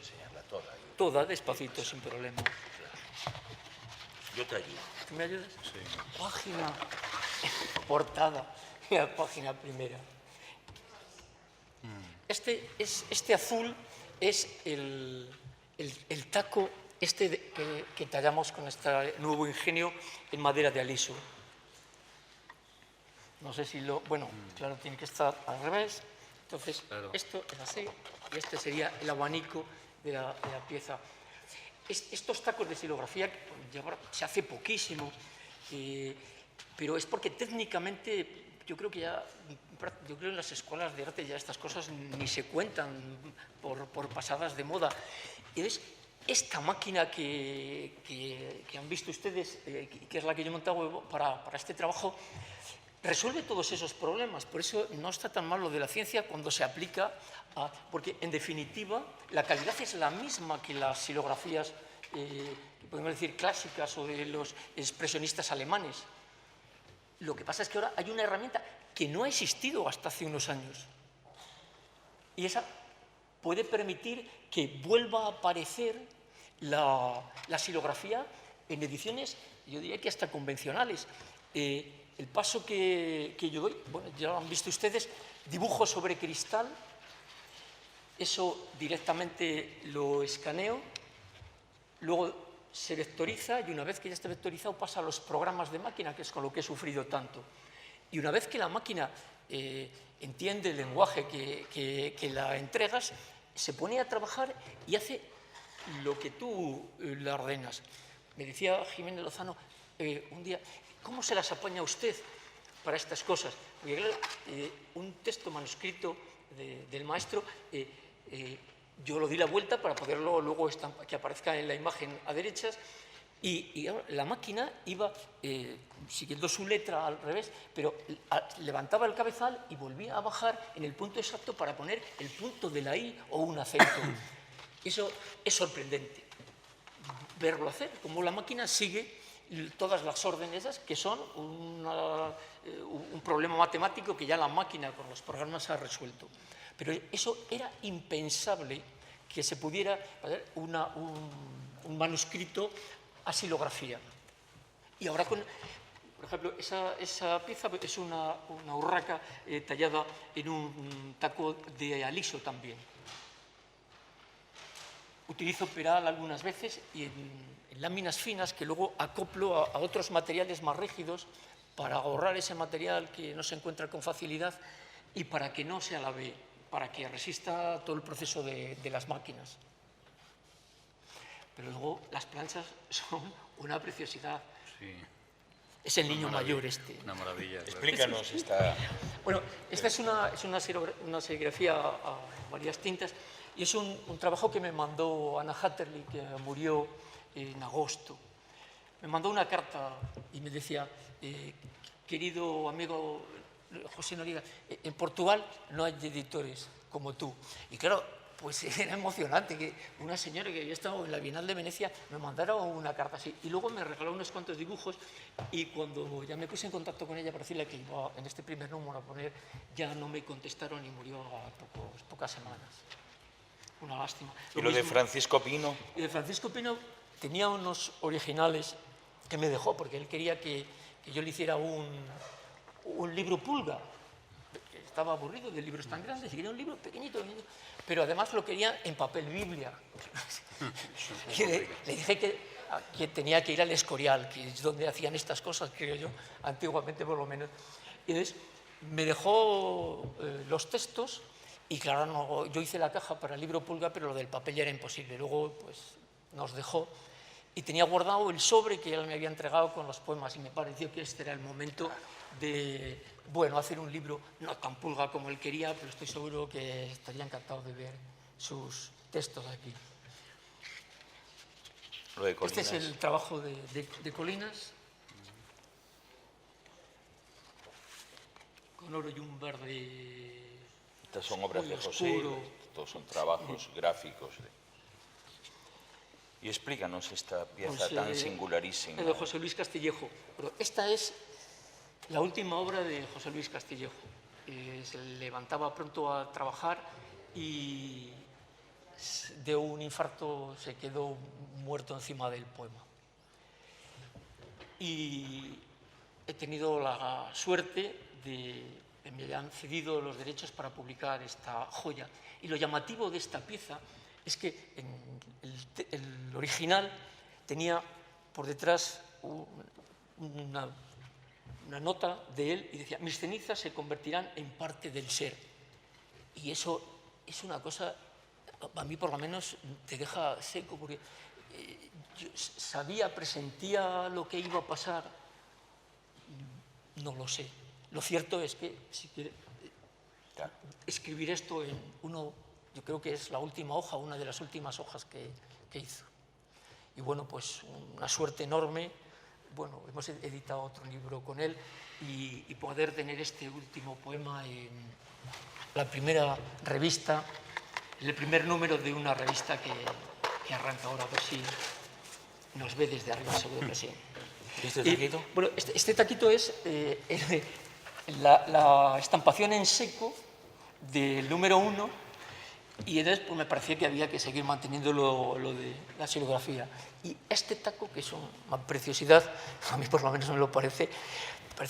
[SPEAKER 2] Toda, despacito, sin problema.
[SPEAKER 3] Yo te ayudo.
[SPEAKER 2] ¿Tú me ayudas?
[SPEAKER 3] Sí.
[SPEAKER 2] Página, portada, la página primera. Este azul es el taco que tallamos con este nuevo ingenio en madera de aliso. No sé si bueno, claro, tiene que estar al revés. Entonces, claro. Esto es así y este sería el abanico de la pieza. Estos tacos de silografía se hace poquísimo, pero es porque técnicamente yo creo que en las escuelas de arte ya estas cosas ni se cuentan por pasadas de moda. Y es esta máquina que han visto ustedes, que es la que yo he montado para este trabajo, resuelve todos esos problemas. Por eso no está tan mal lo de la ciencia cuando se aplica porque en definitiva la calidad es la misma que las silografías, podemos decir, clásicas o de los expresionistas alemanes. Lo que pasa es que ahora hay una herramienta que no ha existido hasta hace unos años. Y esa puede permitir que vuelva a aparecer la xilografía en ediciones, yo diría que hasta convencionales. El paso que yo doy, bueno, ya lo han visto ustedes, dibujo sobre cristal, eso directamente lo escaneo, luego se vectoriza y una vez que ya está vectorizado pasa a los programas de máquina, que es con lo que he sufrido tanto. Y una vez que la máquina entiende el lenguaje que la entregas, se pone a trabajar y hace lo que tú le ordenas. Me decía Jiménez Lozano un día, ¿cómo se las apaña usted para estas cosas? Porque claro, un texto manuscrito del maestro, yo lo di la vuelta para poderlo luego que aparezca en la imagen a derechas, y la máquina iba siguiendo su letra al revés, pero levantaba el cabezal y volvía a bajar en el punto exacto para poner el punto de la I o un acento. Eso es sorprendente, verlo hacer, como la máquina sigue todas las órdenes esas, que son un problema matemático que ya la máquina con los programas ha resuelto. Pero eso era impensable que se pudiera hacer un manuscrito a xilografía. Y ahora, por ejemplo, esa pieza es una urraca tallada en un taco de aliso también. Utilizo peral algunas veces y en láminas finas que luego acoplo a otros materiales más rígidos para ahorrar ese material que no se encuentra con facilidad y para que no se alabe, para que resista todo el proceso de las máquinas. Pero luego las planchas son una preciosidad.
[SPEAKER 1] Sí.
[SPEAKER 2] Es el niño mayor este.
[SPEAKER 1] Una maravilla.
[SPEAKER 3] Explícanos esta...
[SPEAKER 2] Bueno, esta es una serigrafía a varias tintas y es un trabajo que me mandó Anna Hatterley, que murió en agosto. Me mandó una carta y me decía, querido amigo José Noriega, en Portugal no hay editores como tú. Y claro, pues era emocionante que una señora que había estado en la Bienal de Venecia me mandara una carta así. Y luego me regaló unos cuantos dibujos y cuando ya me puse en contacto con ella para decirle que iba en este primer número a poner, ya no me contestaron y murió a pocas semanas. Una lástima.
[SPEAKER 3] ¿Y lo de Francisco Pino?
[SPEAKER 2] Y de Francisco Pino tenía unos originales que me dejó porque él quería que yo le hiciera un libro pulga. Estaba aburrido de libros tan grandes y quería un libro pequeñito, pero además lo quería en papel Biblia. Le dije que tenía que ir al Escorial, que es donde hacían estas cosas, creo yo, antiguamente por lo menos. Y entonces me dejó los textos y claro, no, yo hice la caja para el libro pulga, pero lo del papel ya era imposible. Luego pues nos dejó y tenía guardado el sobre que él me había entregado con los poemas y me pareció que este era el momento de, bueno, hacer un libro no tan pulga como él quería, pero estoy seguro que estaría encantado de ver sus textos aquí.
[SPEAKER 3] Lo de Colinas.
[SPEAKER 2] Este es el trabajo de Colinas, con oro y un verde.
[SPEAKER 3] Estas son obras de José,
[SPEAKER 2] oscuro.
[SPEAKER 3] estos son trabajos gráficos. Y explícanos esta pieza
[SPEAKER 2] Pues,
[SPEAKER 3] tan singularísima.
[SPEAKER 2] De José Luis Castillejo. Pero esta es la última obra de José Luis Castillejo. Se levantaba pronto a trabajar y de un infarto se quedó muerto encima del poema. Y he tenido la suerte de que me han cedido los derechos para publicar esta joya. Y lo llamativo de esta pieza es que el original tenía por detrás una nota de él y decía: mis cenizas se convertirán en parte del ser. Y eso es una cosa, a mí por lo menos, te deja seco, porque yo sabía, presentía lo que iba a pasar, no lo sé. Lo cierto es que si quiere escribir esto en uno, yo creo que es la última hoja, una de las últimas hojas que hizo. Y bueno, pues una suerte enorme. Bueno, hemos editado otro libro con él y poder tener este último poema en la primera revista, en el primer número de una revista que arranca ahora, a ver si nos ve desde arriba, seguro que sí.
[SPEAKER 3] ¿Y este taquito?
[SPEAKER 2] Bueno, este taquito es la estampación en seco del número 1, y entonces pues, me parecía que había que seguir manteniendo lo de la xilografía. Y este taco, que es una preciosidad, a mí por lo menos me lo parece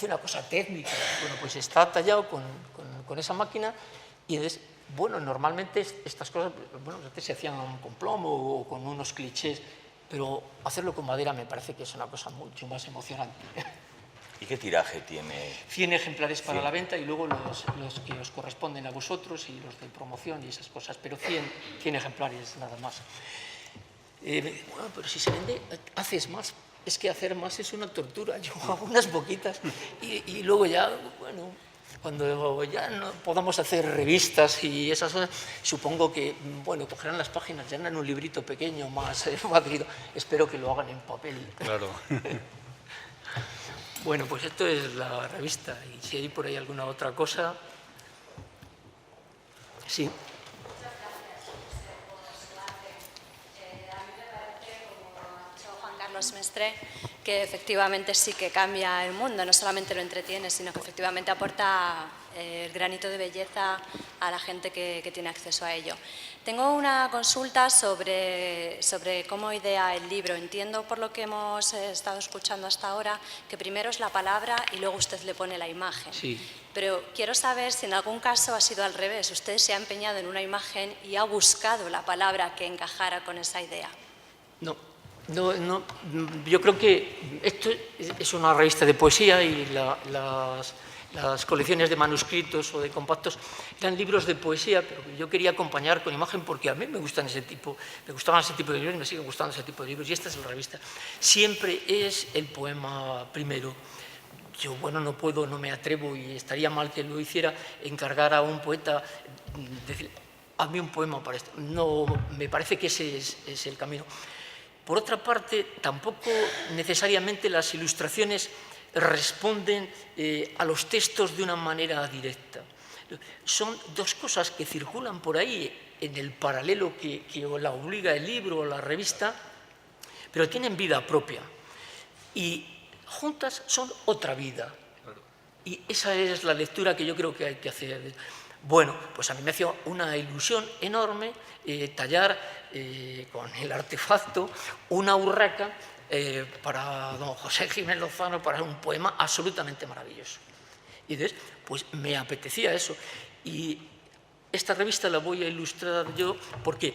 [SPEAKER 2] una cosa técnica. Bueno, pues está tallado con esa máquina, y entonces, bueno, normalmente estas cosas, bueno, antes se hacían con plomo o con unos clichés, pero hacerlo con madera me parece que es una cosa mucho más emocionante.
[SPEAKER 3] ¿Y qué tiraje tiene?
[SPEAKER 2] 100 ejemplares para la venta, y luego los que os corresponden a vosotros y los de promoción y esas cosas, pero 100 ejemplares nada más. Bueno, pero si se vende, haces más. Es que hacer más es una tortura. Yo hago unas poquitas y luego ya, bueno, cuando ya no podamos hacer revistas y esas cosas, supongo que, bueno, cogerán las páginas, ya en un librito pequeño más madrido. Espero que lo hagan en papel.
[SPEAKER 1] Claro.
[SPEAKER 2] Bueno, pues esto es la revista, y si hay por ahí alguna otra cosa... Sí.
[SPEAKER 4] Carlos Mestre, que efectivamente sí que cambia el mundo, no solamente lo entretiene, sino que efectivamente aporta el granito de belleza a la gente que tiene acceso a ello. Tengo una consulta sobre cómo idea el libro. Entiendo, por lo que hemos estado escuchando hasta ahora, que primero es la palabra y luego usted le pone la imagen.
[SPEAKER 2] Sí.
[SPEAKER 4] Pero quiero saber si en algún caso ha sido al revés. Usted se ha empeñado en una imagen y ha buscado la palabra que encajara con esa idea.
[SPEAKER 2] No, yo creo que esto es una revista de poesía, y las colecciones de manuscritos o de compactos eran libros de poesía, pero yo quería acompañar con imagen porque a mí me gustaban ese tipo de libros, y me siguen gustando ese tipo de libros, y esta es la revista. Siempre es el poema primero. Yo, bueno, no me atrevo, y estaría mal que lo hiciera, encargar a un poeta, decir, hazme un poema para esto. No, me parece que ese es el camino. Por otra parte, tampoco necesariamente las ilustraciones responden a los textos de una manera directa. Son dos cosas que circulan por ahí en el paralelo que la obliga el libro o la revista, pero tienen vida propia. Y juntas son otra vida. Y esa es la lectura que yo creo que hay que hacer. Bueno, pues a mí me hacía una ilusión enorme tallar con el artefacto una urraca para don José Jiménez Lozano, para un poema absolutamente maravilloso. Y entonces, pues me apetecía eso. Y esta revista la voy a ilustrar yo porque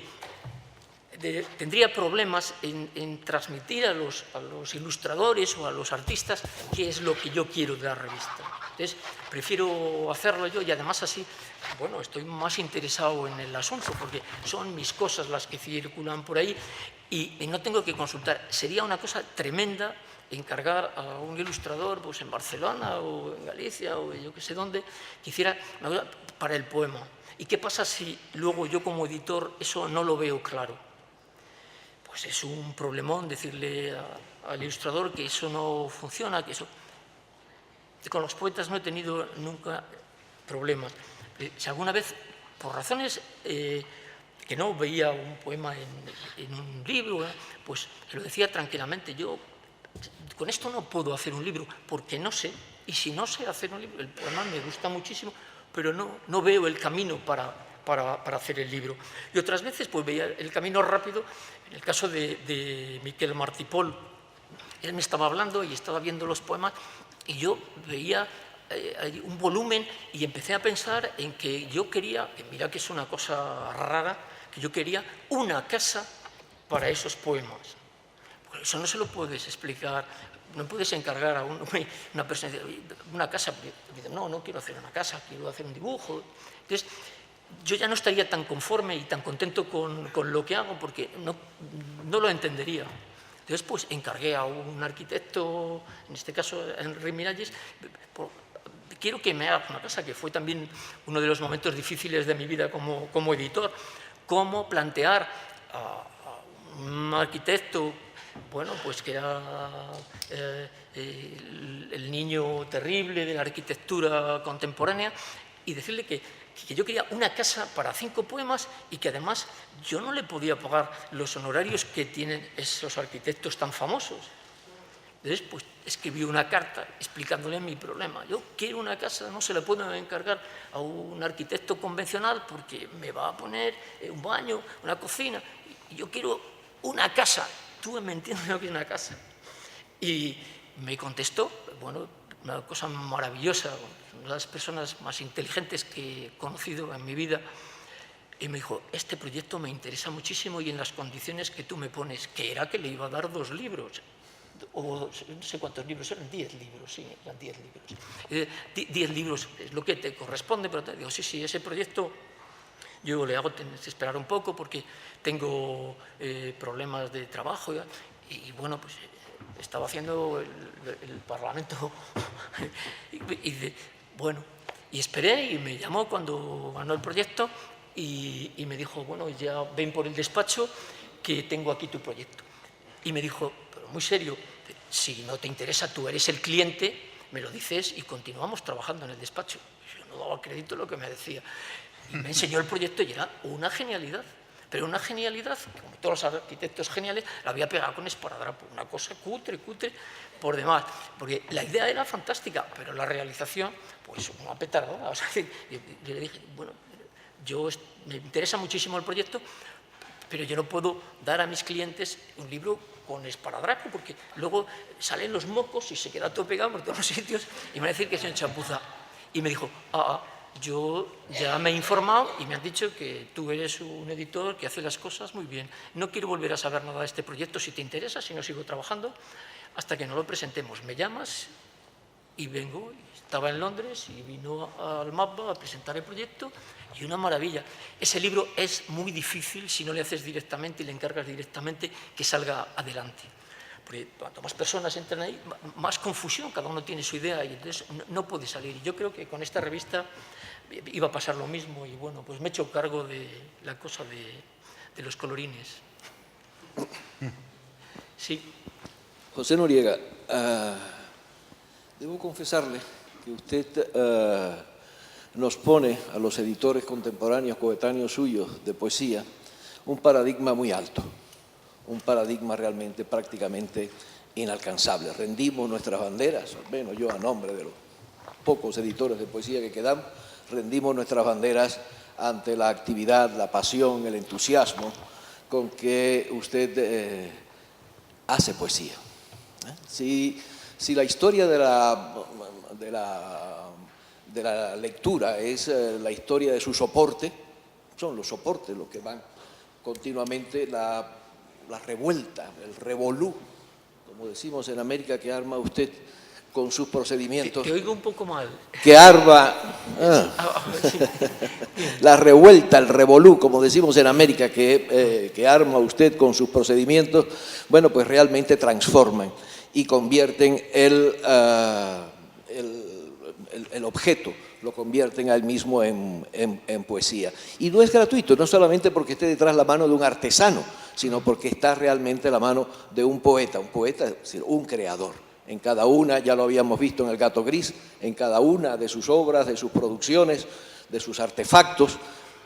[SPEAKER 2] tendría problemas en transmitir a los ilustradores o a los artistas qué es lo que yo quiero de la revista. Entonces, prefiero hacerlo yo, y además así, bueno, estoy más interesado en el asunto, porque son mis cosas las que circulan por ahí, y no tengo que consultar. Sería una cosa tremenda encargar a un ilustrador, pues en Barcelona o en Galicia o yo que sé dónde, que hiciera una cosa para el poema. ¿Y qué pasa si luego yo como editor eso no lo veo claro? Pues es un problemón decirle al ilustrador que eso no funciona, que eso... Con los poetas no he tenido nunca problemas. Si alguna vez, por razones que no veía un poema en un libro, pues lo decía tranquilamente. Yo con esto no puedo hacer un libro porque no sé, y si no sé hacer un libro, el poema me gusta muchísimo, pero no veo el camino para hacer el libro. Y otras veces pues veía el camino rápido. En el caso de Miquel Martí-Pol, él me estaba hablando y estaba viendo los poemas, y yo veía un volumen y empecé a pensar en que yo quería, que mira que es una cosa rara, que yo quería una casa para esos poemas. Porque eso no se lo puedes explicar, no puedes encargar a una persona una casa. No quiero hacer una casa, quiero hacer un dibujo. Entonces, yo ya no estaría tan conforme y tan contento con lo que hago, porque no lo entendería. Entonces, pues encargué a un arquitecto, en este caso Henry Miralles, quiero que me haga una casa, que fue también uno de los momentos difíciles de mi vida como editor, cómo plantear a un arquitecto, bueno, pues que era el niño terrible de la arquitectura contemporánea, y decirle que yo quería una casa para 5 poemas y que además yo no le podía pagar los honorarios que tienen esos arquitectos tan famosos. Entonces, pues escribí una carta explicándole mi problema. Yo quiero una casa, no se la puedo encargar a un arquitecto convencional porque me va a poner un baño, una cocina. Y yo quiero una casa. Tú me entiendes lo que es una casa. Y me contestó, bueno, una cosa maravillosa, una de las personas más inteligentes que he conocido en mi vida. Y me dijo, este proyecto me interesa muchísimo y en las condiciones que tú me pones, que era que le iba a dar 2 libros. O no sé cuántos libros, eran 10 libros, sí, eran 10 libros. 10 libros es lo que te corresponde, pero te digo, sí, ese proyecto yo le hago tener que esperar un poco porque tengo problemas de trabajo y bueno, pues estaba haciendo el Parlamento y esperé y me llamó cuando ganó el proyecto y me dijo, bueno, ya ven por el despacho que tengo aquí tu proyecto. Y me dijo, pero muy serio, si no te interesa, tú eres el cliente, me lo dices y continuamos trabajando en el despacho. Yo no daba crédito a lo que me decía. Y me enseñó el proyecto y era una genialidad. Pero una genialidad, que como todos los arquitectos geniales, la había pegado con esparadrapo. Una cosa cutre por demás. Porque la idea era fantástica, pero la realización, pues una petardada. O sea, yo le dije, bueno, me interesa muchísimo el proyecto, pero yo no puedo dar a mis clientes un libro con esparadrapo, porque luego salen los mocos y se queda todo pegado por todos los sitios y me van a decir que soy un chapuza. Y me dijo, yo ya me he informado y me han dicho que tú eres un editor que hace las cosas muy bien. No quiero volver a saber nada de este proyecto, si te interesa, si no sigo trabajando, hasta que no lo presentemos. Me llamas y vengo. Estaba en Londres y vino al MAPBA a presentar el proyecto y una maravilla. Ese libro es muy difícil si no le haces directamente y le encargas directamente que salga adelante. Porque cuanto más personas entran ahí, más confusión, cada uno tiene su idea y entonces no puede salir. Y yo creo que con esta revista iba a pasar lo mismo y bueno, pues me he hecho cargo de la cosa de los colorines. Sí.
[SPEAKER 5] José Noriega, debo confesarle que usted nos pone a los editores contemporáneos, coetáneos suyos de poesía, un paradigma muy alto, un paradigma realmente prácticamente inalcanzable. Rendimos nuestras banderas, al menos yo a nombre de los pocos editores de poesía que quedamos, rendimos nuestras banderas ante la actividad, la pasión, el entusiasmo con que usted hace poesía. Si la historia de la lectura es la historia de su soporte, son los soportes los que van continuamente la revuelta, el revolú, como decimos en América, que arma usted con sus procedimientos.
[SPEAKER 2] Te oigo un poco mal.
[SPEAKER 5] Que arma la revuelta, el revolú, como decimos en América, que arma usted con sus procedimientos, bueno, pues realmente transforman y convierten el objeto, lo convierten a él mismo en poesía. Y no es gratuito, no solamente porque esté detrás la mano de un artesano, sino porque está realmente la mano de un poeta, es decir, un creador. En cada una, ya lo habíamos visto en El Gato Gris, en cada una de sus obras, de sus producciones, de sus artefactos,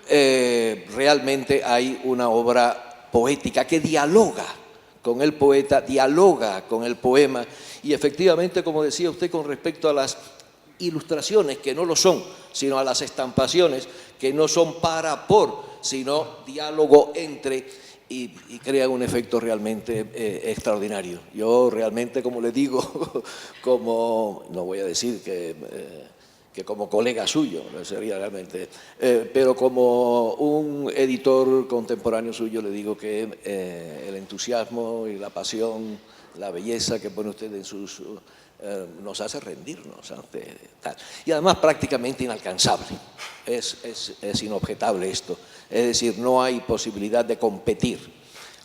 [SPEAKER 5] realmente hay una obra poética que dialoga con el poeta, dialoga con el poema y efectivamente, como decía usted con respecto a las ilustraciones, que no lo son, sino a las estampaciones, que no son sino diálogo entre y crea un efecto realmente extraordinario. Yo realmente, como le digo, no voy a decir que como colega suyo, no sería realmente, pero como un editor contemporáneo suyo le digo que el entusiasmo y la pasión, la belleza que pone usted en sus nos hace rendirnos ante tal. Y además prácticamente inalcanzable, es inobjetable esto, es decir, no hay posibilidad de competir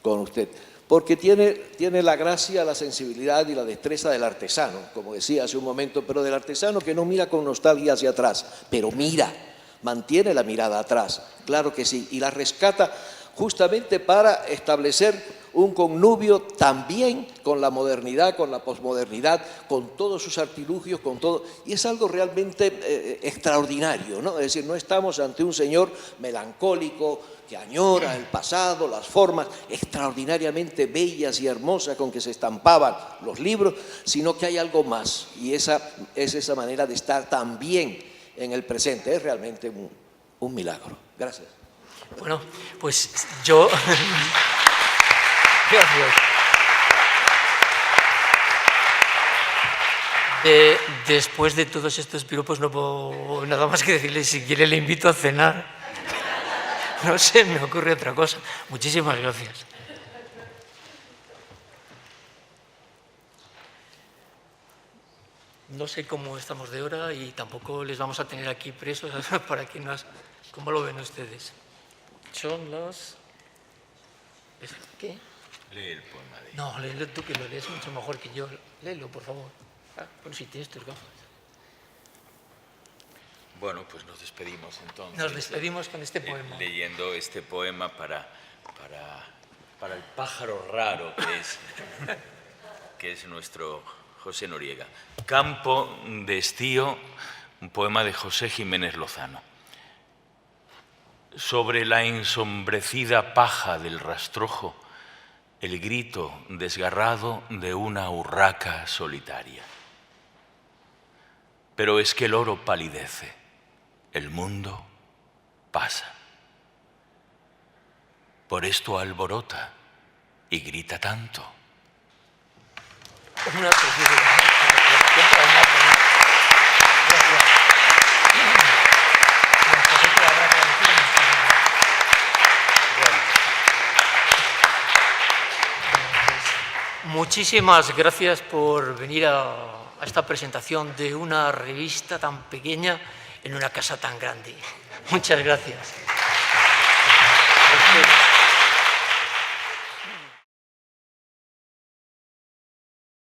[SPEAKER 5] con usted, porque tiene la gracia, la sensibilidad y la destreza del artesano, como decía hace un momento, pero del artesano que no mira con nostalgia hacia atrás, pero mantiene la mirada atrás, claro que sí, y la rescata justamente para establecer un connubio también con la modernidad, con la posmodernidad, con todos sus artilugios, con todo, y es algo realmente extraordinario, ¿no? Es decir, no estamos ante un señor melancólico que añora el pasado, las formas extraordinariamente bellas y hermosas con que se estampaban los libros, sino que hay algo más, y esa es esa manera de estar también en el presente. Es realmente un milagro. Gracias.
[SPEAKER 2] Bueno, pues yo... Gracias. Después de todos estos piropos no puedo nada más que decirle, si quiere le invito a cenar. No sé, me ocurre otra cosa. Muchísimas gracias. No sé cómo estamos de hora y tampoco les vamos a tener aquí presos para que nos... ¿Cómo lo ven ustedes? Son las... ¿Qué?
[SPEAKER 3] Lee el poema de...
[SPEAKER 2] No, léelo tú, que lo lees mucho mejor que yo. Léelo, por favor. Bueno, si tienes tus gafas.
[SPEAKER 3] Bueno, pues nos despedimos entonces.
[SPEAKER 2] Nos despedimos con este poema.
[SPEAKER 3] Leyendo este poema para el pájaro raro que es nuestro José Noriega. Campo de estío, un poema de José Jiménez Lozano. Sobre la ensombrecida paja del rastrojo, el grito desgarrado de una urraca solitaria. Pero es que el oro palidece, el mundo pasa. Por esto alborota y grita tanto.
[SPEAKER 2] Una preciosa. Muchísimas gracias por venir a esta presentación de una revista tan pequeña en una casa tan grande. Muchas gracias.